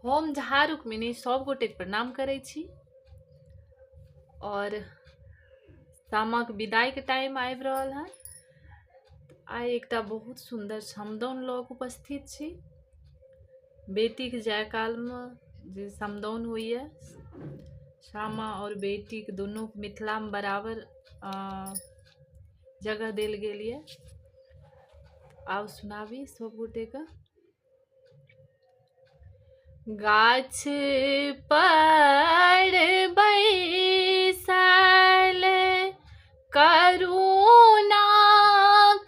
हम झा रुक्मिणी सब गोटे प्रणाम करै छी और सामक विदाई के टाइम आबि रहल है। आई एकटा बहुत सुंदर समदाउन लग उपस्थित छी। बेटी के जायकाल में जे समदाउन होइए, सामा और बेटी के दोनों मिथिला में बराबर जगह देल गेल ये। आब सुनाबी सब गोटे का। गाछ पर बैसल करुणा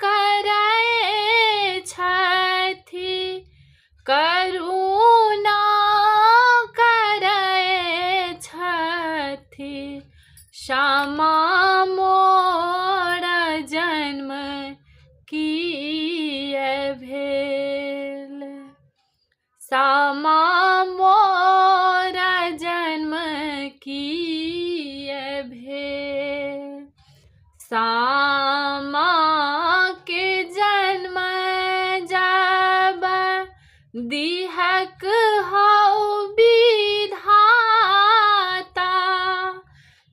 करै छथि, करुणा करै छथि। श्यामा मोर जन्म किए भेल, श्यामा मोर जन्म किए भेल। श्यामा के जन्म जब दिहक हौ विधाता,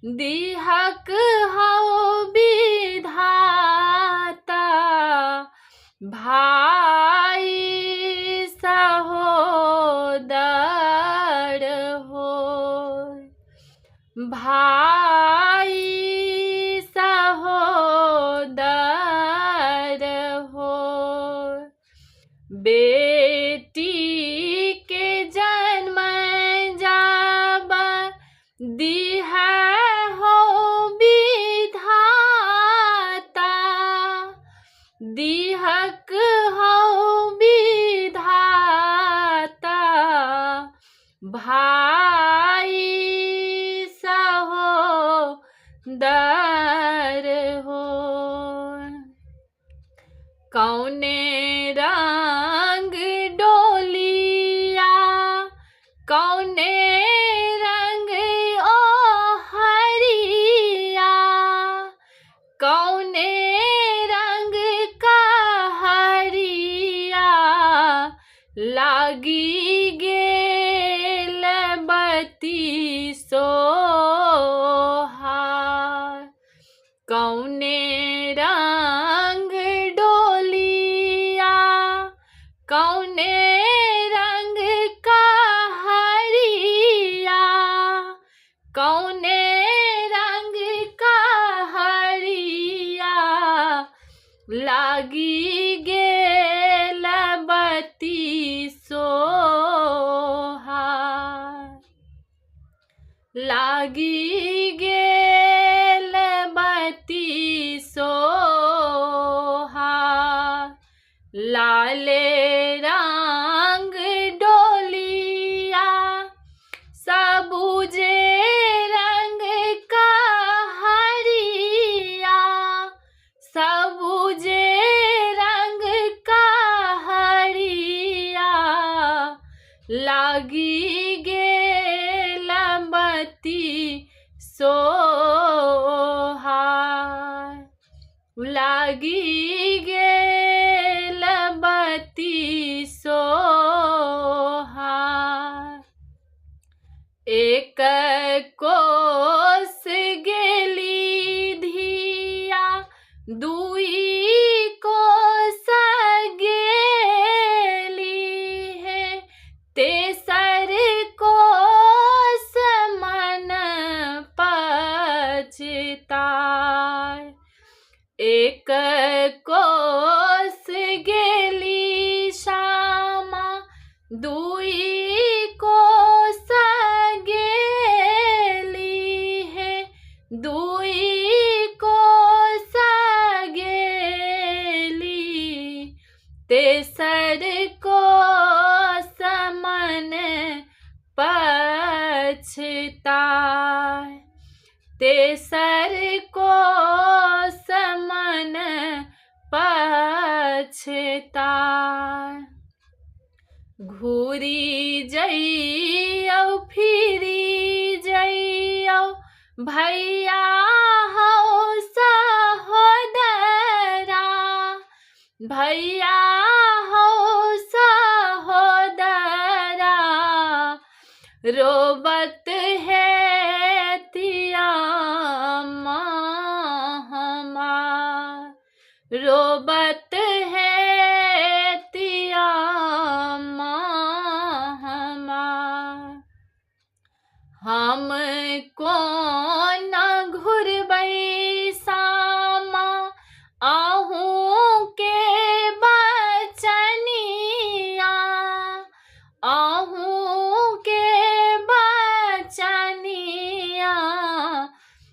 दिहक हौ विधाता। भाई सहोदर हो, भाई सहोदर हो। बेटी के जन्म जब दिहै हो विधाता, दिहक हो विधाता। भाई सहोदर हो। कौने रंग डोलिया, कौने रंग ओहरिया, कौने रंग कहरिया। लागी गेल बत्ती सोहार। कौने रंग डोलिया, कौने रंग कहरिया, कौने रंग कहरिया। लागी गेल बत्ती सोहार, लागी गेल बत्ती सोहार। लाले रंग डोलिया, सबुजे रंग कहरिया, सबुजे रंग कहरिया। लागी गेल बत्ती सोहार, लागी गेल बत्ती सोहार। एक कोस गेली धिया, दुई कोस गेली है, तेसर कोस मन पछताय। एक कोस गेली श्यामा, दुई कोस गेली है, दुई कोस गेली। तेसर कोस मन पछताय, तेसर कोस मन पछताय। घूरी जइयौ फिरी जइयौ, भैया हौ सहोदरा, भैया हौ सहोदरा। रोबत है तिया हमार, रोबत है तिया हमार। हम कौन घुरबै सामा आहू के बचनिया, आहू के बचनिया।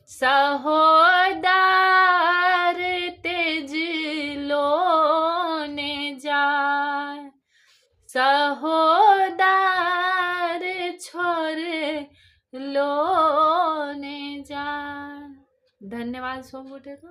सहोदर तेज लोने जाय, सहोदर छोड़ लोने जाय। धन्यवाद सब गोटे को।